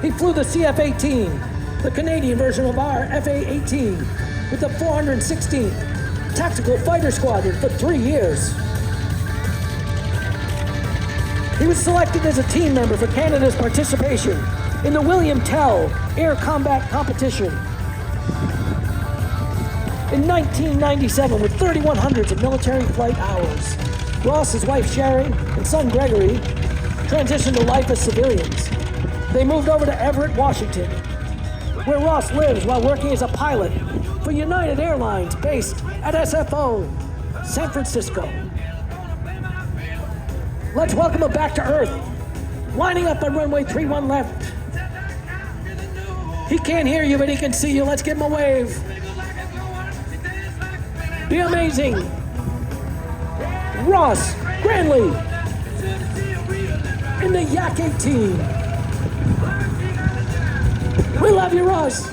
He flew the CF-18, the Canadian version of our FA-18, with the 416th Tactical Fighter Squadron for 3 years. He was selected as a team member for Canada's participation in the William Tell Air Combat Competition. In 1997, with 3,100 of military flight hours, Ross, his wife Sherry, and son Gregory transitioned to life as civilians. They moved over to Everett, Washington, where Ross lives while working as a pilot for United Airlines based at SFO, San Francisco. Let's welcome him back to Earth, lining up on runway 31 left. He can't hear you, but he can see you. Let's give him a wave. Be amazing. Ross Granley in the Yak 18. We love you, Ross.